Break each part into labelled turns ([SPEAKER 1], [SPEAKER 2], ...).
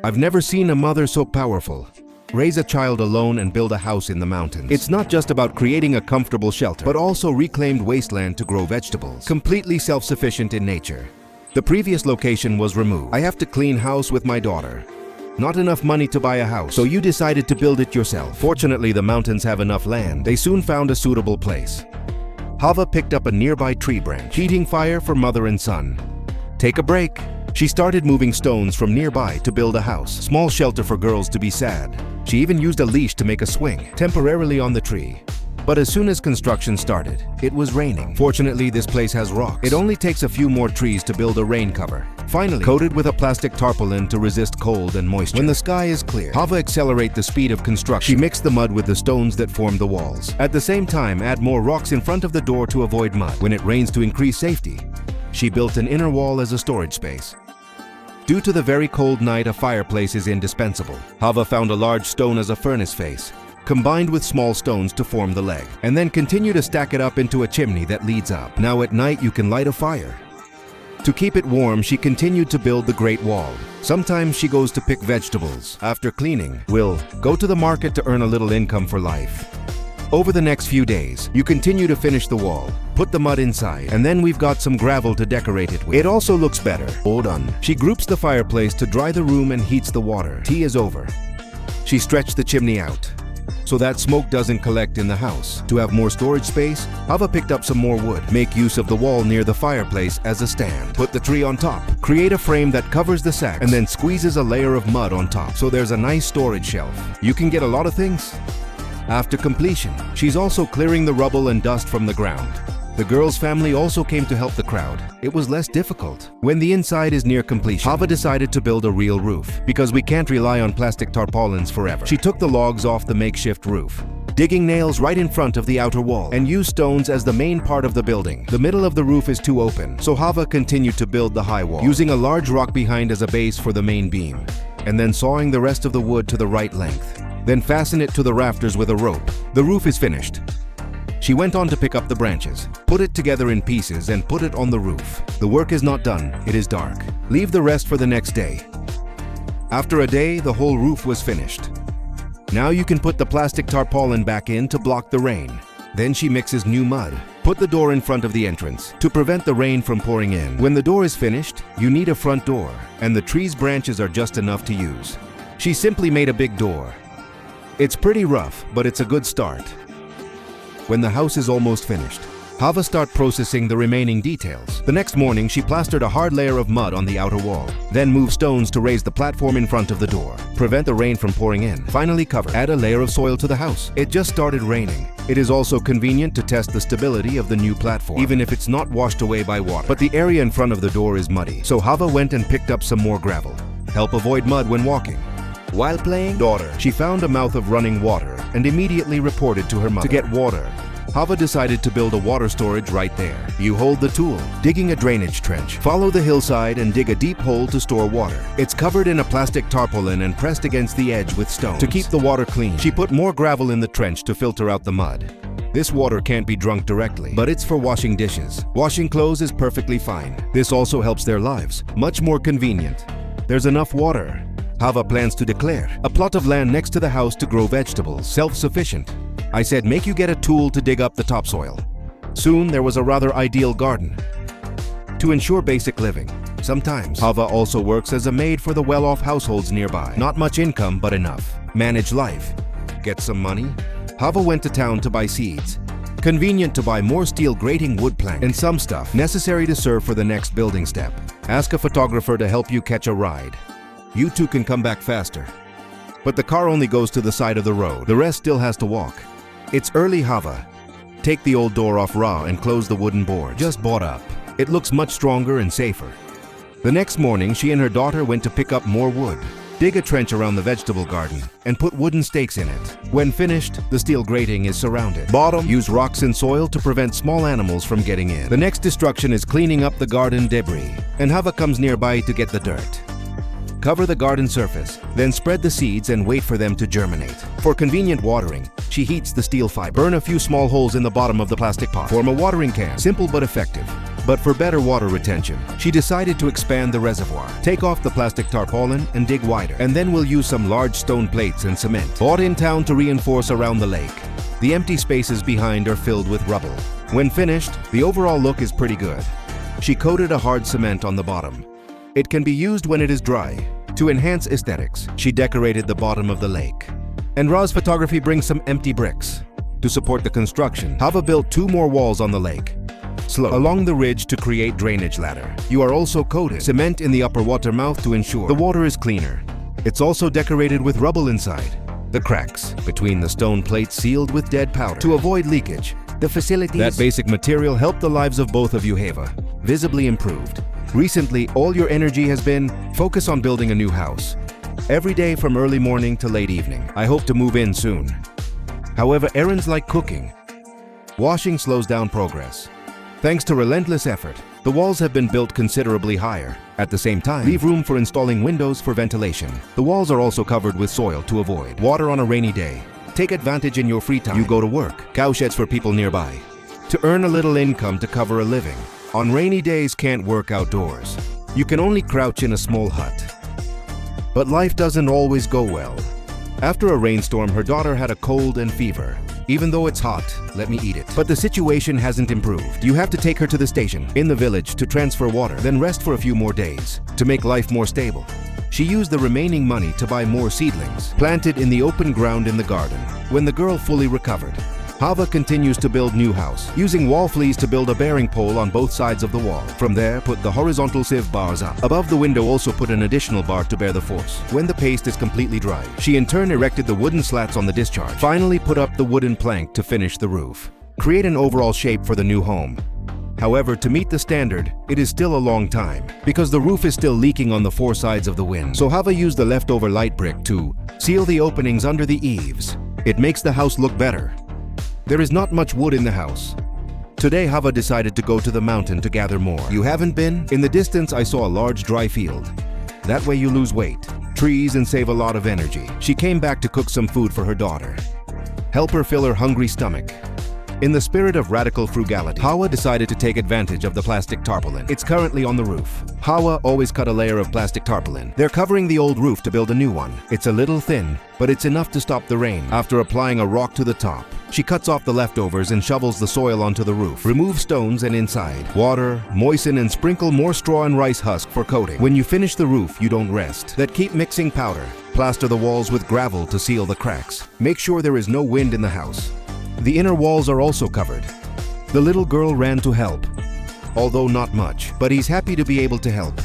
[SPEAKER 1] I've never seen a mother so powerful. Raise a child alone and build a house in the mountains. It's not just about creating a comfortable shelter, but also reclaimed wasteland to grow vegetables. Completely self-sufficient in nature. The previous location was removed. I have to clean house with my daughter. Not enough money to buy a house, so you decided to build it yourself. Fortunately, the mountains have enough land. They soon found a suitable place. Hava picked up a nearby tree branch, heating fire for mother and son. Take a break. She started moving stones from nearby to build a house. Small shelter for girls to be sad. She even used a leash to make a swing, temporarily on the tree. But as soon as construction started, it was raining. Fortunately, this place has rocks. It only takes a few more trees to build a rain cover. Finally, coated with a plastic tarpaulin to resist cold and moisture. When the sky is clear, Hava accelerate the speed of construction. She mixed the mud with the stones that form the walls. At the same time, add more rocks in front of the door to avoid mud. When it rains to increase safety, she built an inner wall as a storage space. Due to the very cold night, a fireplace is indispensable. Hava found a large stone as a furnace face, combined with small stones to form the leg, and then continue to stack it up into a chimney that leads up. Now at night you can light a fire. To keep it warm, she continued to build the Great Wall. Sometimes she goes to pick vegetables. After cleaning, will go to the market to earn a little income for life. Over the next few days, you continue to finish the wall, put the mud inside, and then we've got some gravel to decorate it with. It also looks better. All done. She groups the fireplace to dry the room and heats the water. Tea is over. She stretched the chimney out so that smoke doesn't collect in the house. To have more storage space, Hava picked up some more wood. Make use of the wall near the fireplace as a stand. Put the tree on top. Create a frame that covers the sacks and then squeezes a layer of mud on top, so there's a nice storage shelf. You can get a lot of things. After completion, she's also clearing the rubble and dust from the ground. The girl's family also came to help the crowd. It was less difficult. When the inside is near completion, Hava decided to build a real roof, because we can't rely on plastic tarpaulins forever. She took the logs off the makeshift roof, digging nails right in front of the outer wall, and used stones as the main part of the building. The middle of the roof is too open, so Hava continued to build the high wall, using a large rock behind as a base for the main beam, and then sawing the rest of the wood to the right length. Then fasten it to the rafters with a rope. The roof is finished. She went on to pick up the branches, put it together in pieces, and put it on the roof. The work is not done. It is dark. Leave the rest for the next day. After a day, the whole roof was finished. Now you can put the plastic tarpaulin back in to block the rain. Then she mixes new mud. Put the door in front of the entrance to prevent the rain from pouring in. When the door is finished, you need a front door, and the tree's branches are just enough to use. She simply made a big door. It's pretty rough, but it's a good start. When the house is almost finished, Hava started processing the remaining details. The next morning, she plastered a hard layer of mud on the outer wall, then moved stones to raise the platform in front of the door, prevent the rain from pouring in. Finally cover. Add a layer of soil to the house. It just started raining. It is also convenient to test the stability of the new platform, even if it's not washed away by water. But the area in front of the door is muddy, so Hava went and picked up some more gravel. Help avoid mud when walking. While playing daughter, she found a mouth of running water and immediately reported to her mother. To get water, Hava decided to build a water storage right there. You hold the tool, digging a drainage trench. Follow the hillside and dig a deep hole to store water. It's covered in a plastic tarpaulin and pressed against the edge with stones. To keep the water clean, she put more gravel in the trench to filter out the mud. This water can't be drunk directly, but it's for washing dishes. Washing clothes is perfectly fine. This also helps their lives. Much more convenient. There's enough water. Hava plans to declare a plot of land next to the house to grow vegetables, self-sufficient. I said make you get a tool to dig up the topsoil. Soon there was a rather ideal garden. To ensure basic living, sometimes Hava also works as a maid for the well-off households nearby. Not much income, but enough. Manage life. Get some money. Hava went to town to buy seeds. Convenient to buy more steel grating wood plank and some stuff necessary to serve for the next building step. Ask a photographer to help you catch a ride. You two can come back faster. But the car only goes to the side of the road. The rest still has to walk. It's early, Hava. Take the old door off raw and close the wooden board. Just bought up. It looks much stronger and safer. The next morning, she and her daughter went to pick up more wood. Dig a trench around the vegetable garden and put wooden stakes in it. When finished, the steel grating is surrounded. Bottom, use rocks and soil to prevent small animals from getting in. The next instruction is cleaning up the garden debris, and Hava comes nearby to get the dirt. Cover the garden surface, then spread the seeds and wait for them to germinate. For convenient watering, she heats the steel fiber. Burn a few small holes in the bottom of the plastic pot. Form a watering can. Simple but effective. But for better water retention, she decided to expand the reservoir. Take off the plastic tarpaulin and dig wider. And then we'll use some large stone plates and cement, bought in town to reinforce around the lake. The empty spaces behind are filled with rubble. When finished, the overall look is pretty good. She coated a hard cement on the bottom. It can be used when it is dry. To enhance aesthetics, she decorated the bottom of the lake. And Ra's photography brings some empty bricks. To support the construction, Hava built 2 more walls on the lake, along the ridge to create drainage ladder. You are also coated cement in the upper water mouth to ensure the water is cleaner. It's also decorated with rubble inside. The cracks between the stone plates sealed with dead powder to avoid leakage. The facilities, that basic material helped the lives of both of you, Hava, visibly improved. Recently, all your energy has been focused on building a new house. Every day from early morning to late evening. I hope to move in soon. However, errands like cooking, washing slows down progress. Thanks to relentless effort, the walls have been built considerably higher. At the same time, leave room for installing windows for ventilation. The walls are also covered with soil to avoid water on a rainy day. Take advantage in your free time. You go to work, cowsheds for people nearby, to earn a little income to cover a living. On rainy days, can't work outdoors. You can only crouch in a small hut. But life doesn't always go well. After a rainstorm, her daughter had a cold and fever. Even though it's hot, let me eat it. But the situation hasn't improved. You have to take her to the station in the village to transfer water, then rest for a few more days to make life more stable. She used the remaining money to buy more seedlings, planted in the open ground in the garden. When the girl fully recovered, Hava continues to build new house, using wall flees to build a bearing pole on both sides of the wall. From there, put the horizontal sieve bars up. Above the window, also put an additional bar to bear the force. When the paste is completely dry, she in turn erected the wooden slats on the discharge. Finally, put up the wooden plank to finish the roof. Create an overall shape for the new home. However, to meet the standard, it is still a long time, because the roof is still leaking on the 4 sides of the wind. So Hava used the leftover light brick to seal the openings under the eaves. It makes the house look better. There is not much wood in the house. Today, Hava decided to go to the mountain to gather more. You haven't been? In the distance, I saw a large dry field. That way you lose weight, trees, and save a lot of energy. She came back to cook some food for her daughter. Help her fill her hungry stomach. In the spirit of radical frugality, Hawa decided to take advantage of the plastic tarpaulin. It's currently on the roof. Hawa always cut a layer of plastic tarpaulin. They're covering the old roof to build a new one. It's a little thin, but it's enough to stop the rain. After applying a rock to the top, she cuts off the leftovers and shovels the soil onto the roof. Remove stones and inside. Water, moisten, and sprinkle more straw and rice husk for coating. When you finish the roof, you don't rest. That keep mixing powder. Plaster the walls with gravel to seal the cracks. Make sure there is no wind in the house. The inner walls are also covered. The little girl ran to help, although not much, but he's happy to be able to help.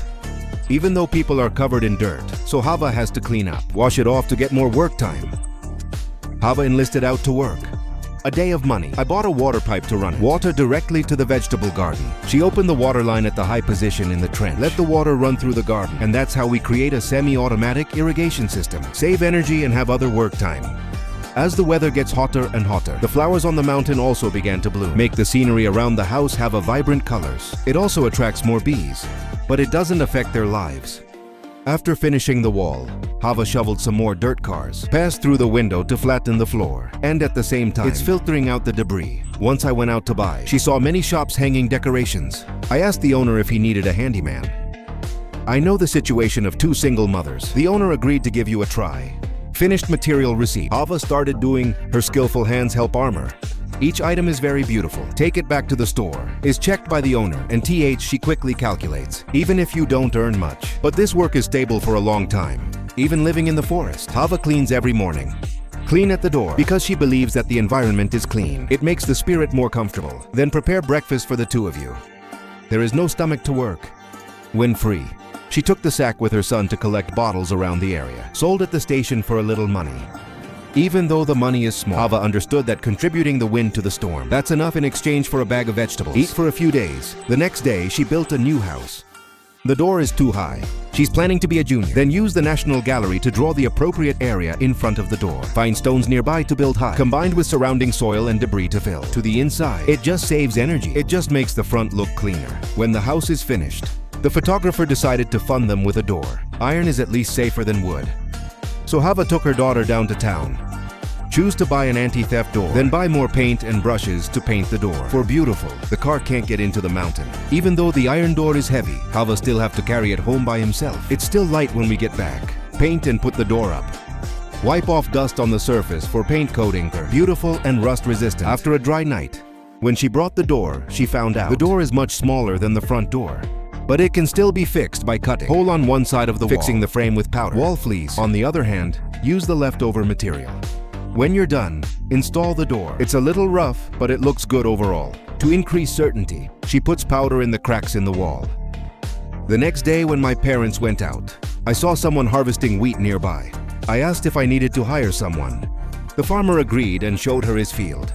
[SPEAKER 1] Even though people are covered in dirt, so Hava has to clean up, wash it off to get more work time. Hava enlisted out to work. A day of money. I bought a water pipe to run water directly to the vegetable garden. She opened the water line at the high position in the trench. Let the water run through the garden, and that's how we create a semi-automatic irrigation system. Save energy and have other work time. As the weather gets hotter and hotter, the flowers on the mountain also began to bloom. Make the scenery around the house have a vibrant colors. It also attracts more bees, but it doesn't affect their lives. After finishing the wall, Hava shoveled some more dirt cars, passed through the window to flatten the floor, and at the same time, it's filtering out the debris. Once I went out to buy, she saw many shops hanging decorations. I asked the owner if he needed a handyman. I know the situation of 2 single mothers. The owner agreed to give you a try. Finished material receipt. Hava started doing her skillful hands help armor. Each item is very beautiful. Take it back to the store. Is checked by the owner, and she quickly calculates. Even if you don't earn much. But this work is stable for a long time. Even living in the forest. Hava cleans every morning. Clean at the door, because she believes that the environment is clean. It makes the spirit more comfortable. Then prepare breakfast for the 2 of you. There is no stomach to work. When free, she took the sack with her son to collect bottles around the area, sold at the station for a little money. Even though the money is small, Hava understood that contributing the wind to the storm, that's enough in exchange for a bag of vegetables. Eat for a few days. The next day, she built a new house. The door is too high. She's planning to be a junior. Then use the National Gallery to draw the appropriate area in front of the door. Find stones nearby to build high, combined with surrounding soil and debris to fill. To the inside, it just saves energy. It just makes the front look cleaner. When the house is finished, the photographer decided to fund them with a door. Iron is at least safer than wood. So Hava took her daughter down to town. Choose to buy an anti-theft door, then buy more paint and brushes to paint the door. For beautiful, the car can't get into the mountain. Even though the iron door is heavy, Hava still have to carry it home by himself. It's still light when we get back. Paint and put the door up. Wipe off dust on the surface for paint coating. Beautiful and rust resistant. After a dry night, when she brought the door, she found out the door is much smaller than the front door. But it can still be fixed by cutting hole on one side of the wall, fixing the frame with powder. Wall fleece. On the other hand, use the leftover material. When you're done, install the door. It's a little rough, but it looks good overall. To increase certainty, she puts powder in the cracks in the wall. The next day when my parents went out, I saw someone harvesting wheat nearby. I asked if I needed to hire someone. The farmer agreed and showed her his field.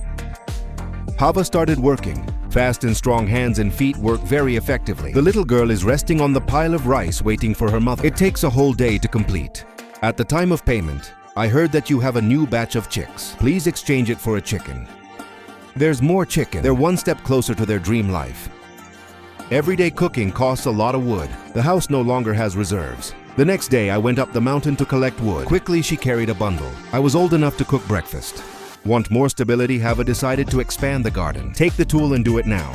[SPEAKER 1] Hava started working. Fast and strong hands and feet work very effectively. The little girl is resting on the pile of rice waiting for her mother. It takes a whole day to complete. At the time of payment, I heard that you have a new batch of chicks. Please exchange it for a chicken. There's more chicken. They're one step closer to their dream life. Everyday cooking costs a lot of wood. The house no longer has reserves. The next day, I went up the mountain to collect wood. Quickly, she carried a bundle. I was old enough to cook breakfast. Want more stability? Hava decided to expand the garden. Take the tool and do it now.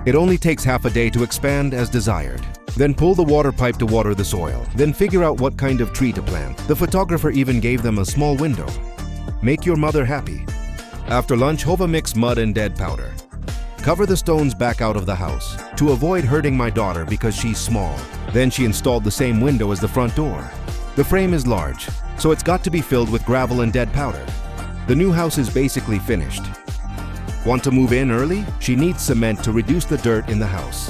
[SPEAKER 1] It only takes half a day to expand as desired. Then pull the water pipe to water the soil. Then figure out what kind of tree to plant. The photographer even gave them a small window. Make your mother happy. After lunch, Hova mixed mud and dead powder. Cover the stones back out of the house to avoid hurting my daughter because she's small. Then she installed the same window as the front door. The frame is large, so it's got to be filled with gravel and dead powder. The new house is basically finished. Want to move in early? She needs cement to reduce the dirt in the house.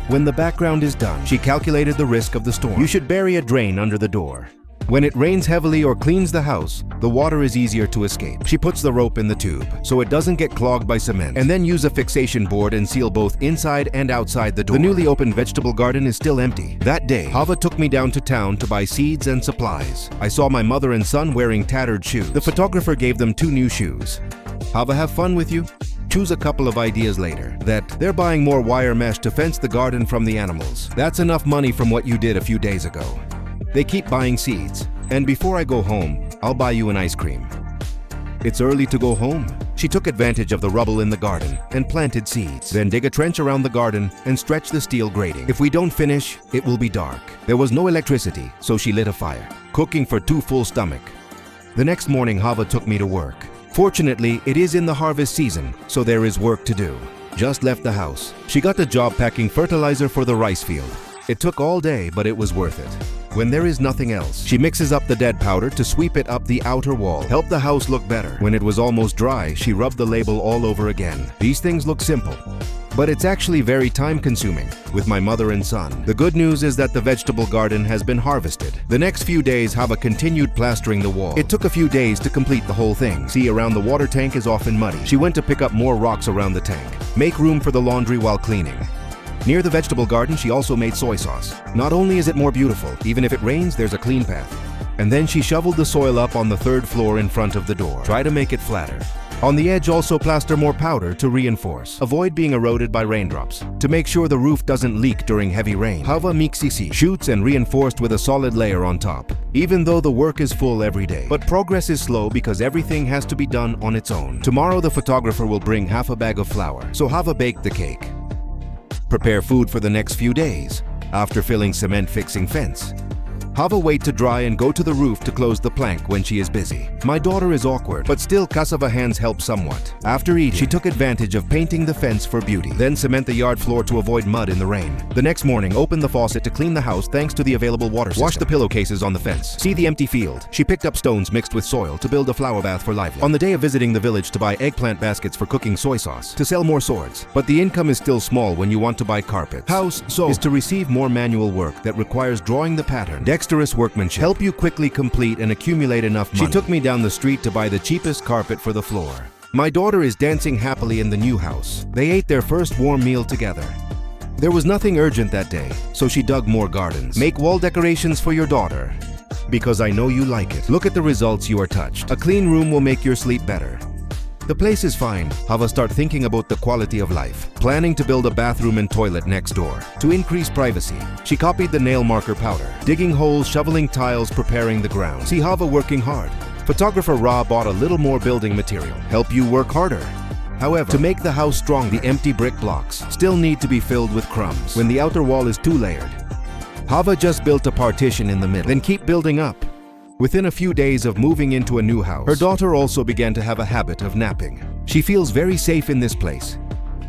[SPEAKER 1] When the background is done, she calculated the risk of the storm. You should bury a drain under the door. When it rains heavily or cleans the house, the water is easier to escape. She puts the rope in the tube so it doesn't get clogged by cement, and then use a fixation board and seal both inside and outside the door. The newly opened vegetable garden is still empty. That day, Hava took me down to town to buy seeds and supplies. I saw my mother and son wearing tattered shoes. The photographer gave them 2 new shoes. Hava have fun with you? Choose a couple of ideas later. That they're buying more wire mesh to fence the garden from the animals. That's enough money from what you did a few days ago. They keep buying seeds. And before I go home, I'll buy you an ice cream. It's early to go home. She took advantage of the rubble in the garden and planted seeds. Then dig a trench around the garden and stretch the steel grating. If we don't finish, it will be dark. There was no electricity, so she lit a fire, cooking for 2 full stomachs. The next morning, Hava took me to work. Fortunately, it is in the harvest season, so there is work to do. Just left the house. She got a job packing fertilizer for the rice field. It took all day, but it was worth it. When there is nothing else, she mixes up the dead powder to sweep it up the outer wall, help the house look better. When it was almost dry, she rubbed the label all over again. These things look simple, but it's actually very time-consuming. With my mother and son, the good news is that the vegetable garden has been harvested. The next few days, Hava continued plastering the wall. It took a few days to complete the whole thing. See, around the water tank is often muddy. She went to pick up more rocks around the tank. Make room for the laundry while cleaning. Near the vegetable garden, she also made soy sauce. Not only is it more beautiful, even if it rains, there's a clean path. And then she shoveled the soil up on the 3rd floor in front of the door. Try to make it flatter. On the edge, also plaster more powder to reinforce. Avoid being eroded by raindrops. To make sure the roof doesn't leak during heavy rain, Hava mixisi shoots and reinforced with a solid layer on top. Even though the work is full every day. But progress is slow because everything has to be done on its own. Tomorrow, the photographer will bring half a bag of flour, so Hava baked the cake. Prepare food for the next few days. After filling cement fixing fence, Hava wait to dry and go to the roof to close the plank when she is busy. My daughter is awkward, but still Kasava hands help somewhat. After eating, she took advantage of painting the fence for beauty. Then cement the yard floor to avoid mud in the rain. The next morning, open the faucet to clean the house thanks to the available water system. Wash the pillowcases on the fence. See the empty field. She picked up stones mixed with soil to build a flower bath for Lively. On the day of visiting the village to buy eggplant baskets for cooking soy sauce, to sell more swords. But the income is still small when you want to buy carpets. House so is to receive more manual work that requires drawing the pattern. Dexterous workmanship help you quickly complete and accumulate enough money. She took me down the street to buy the cheapest carpet for the floor. My daughter is dancing happily in the new house. They ate their first warm meal together. There was nothing urgent that day, so she dug more gardens. Make wall decorations for your daughter, because I know you like it. Look at the results, you are touched. A clean room will make your sleep better. The place is fine. Hava start thinking about the quality of life. Planning to build a bathroom and toilet next door. To increase privacy, she copied the nail marker powder. Digging holes, shoveling tiles, preparing the ground. See Hava working hard. Photographer Ra bought a little more building material. Help you work harder. However, to make the house strong, the empty brick blocks still need to be filled with crumbs. When the outer wall is too layered, Hava just built a partition in the middle. Then keep building up. Within a few days of moving into a new house, her daughter also began to have a habit of napping. She feels very safe in this place.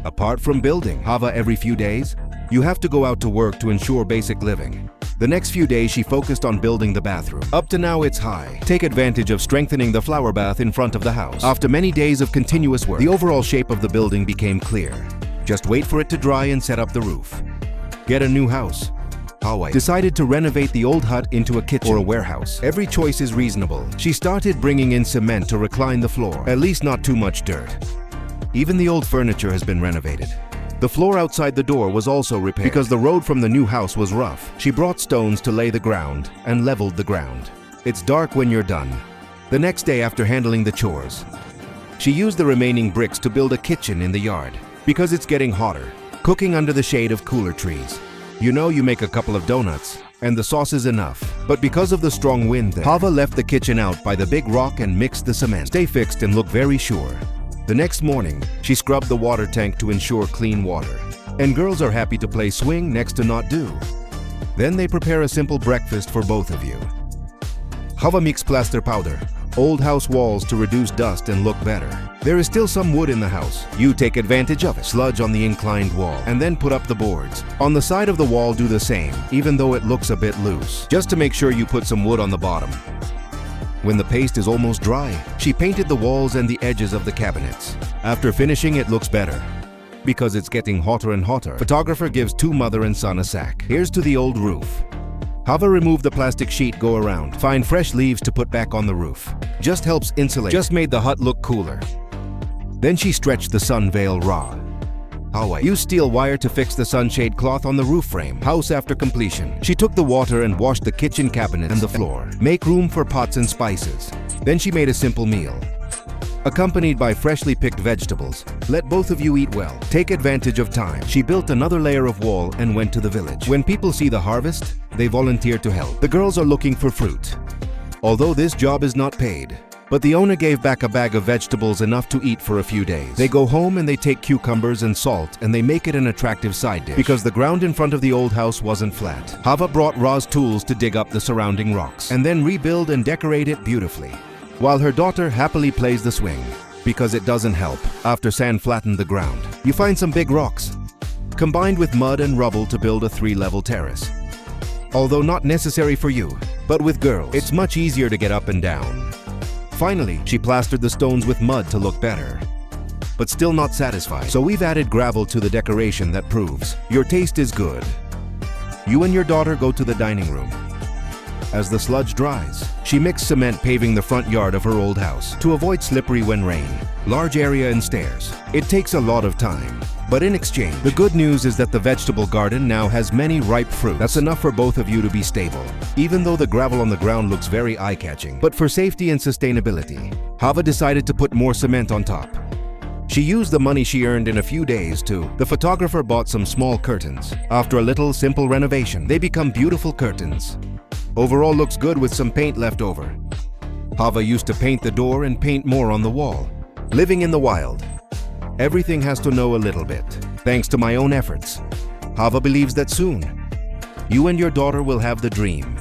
[SPEAKER 1] Apart from building Hava every few days, you have to go out to work to ensure basic living. The next few days she focused on building the bathroom. Up to now it's high. Take advantage of strengthening the flower bath in front of the house. After many days of continuous work, the overall shape of the building became clear. Just wait for it to dry and set up the roof. Get a new house. Hawaii decided to renovate the old hut into a kitchen or a warehouse. Every choice is reasonable. She started bringing in cement to recline the floor, at least not too much dirt. Even the old furniture has been renovated. The floor outside the door was also repaired because the road from the new house was rough. She brought stones to lay the ground and leveled the ground. It's dark when you're done. The next day, after handling the chores, she used the remaining bricks to build a kitchen in the yard because it's getting hotter, cooking under the shade of cooler trees. You know, you make a couple of donuts and the sauce is enough. But because of the strong wind there, Hava left the kitchen out by the big rock and mixed the cement. Stay fixed and look very sure. The next morning, she scrubbed the water tank to ensure clean water. And girls are happy to play swing next to not do. Then they prepare a simple breakfast for both of you. Hava mix plaster powder, old house walls to reduce dust and look better. There is still some wood in the house. You take advantage of it. Sludge on the inclined wall and then put up the boards. On the side of the wall, do the same, even though it looks a bit loose. Just to make sure you put some wood on the bottom. When the paste is almost dry, she painted the walls and the edges of the cabinets. After finishing, it looks better. Because it's getting hotter and hotter, photographer gives two mother and son a sack. Here's to the old roof. Hava removed the plastic sheet go around. Find fresh leaves to put back on the roof. Just helps insulate. Just made the hut look cooler. Then she stretched the sun veil raw. Hawaii used steel wire to fix the sunshade cloth on the roof frame. House after completion, she took the water and washed the kitchen cabinet and the floor. Make room for pots and spices. Then she made a simple meal, accompanied by freshly picked vegetables. Let both of you eat well. Take advantage of time. She built another layer of wall and went to the village. When people see the harvest, they volunteer to help. The girls are looking for fruit. Although this job is not paid, but the owner gave back a bag of vegetables enough to eat for a few days. They go home and they take cucumbers and salt and they make it an attractive side dish because the ground in front of the old house wasn't flat. Hava brought Ra's tools to dig up the surrounding rocks and then rebuild and decorate it beautifully, while her daughter happily plays the swing because it doesn't help. After sand flattened the ground, you find some big rocks combined with mud and rubble to build a 3-level terrace. Although not necessary for you, but with girls, it's much easier to get up and down. Finally, she plastered the stones with mud to look better, but still not satisfied. So we've added gravel to the decoration that proves your taste is good. You and your daughter go to the dining room. As the sludge dries, she mixed cement paving the front yard of her old house to avoid slippery when rain. Large area and stairs. It takes a lot of time. But in exchange, the good news is that the vegetable garden now has many ripe fruits. That's enough for both of you to be stable, even though the gravel on the ground looks very eye-catching. But for safety and sustainability, Hava decided to put more cement on top. She used the money she earned in a few days to. The photographer bought some small curtains. After a little simple renovation, they become beautiful curtains. Overall looks good with some paint left over. Hava used to paint the door and paint more on the wall. Living in the wild, everything has to know a little bit. Thanks to my own efforts, Hava believes that soon, you and your daughter will have the dream.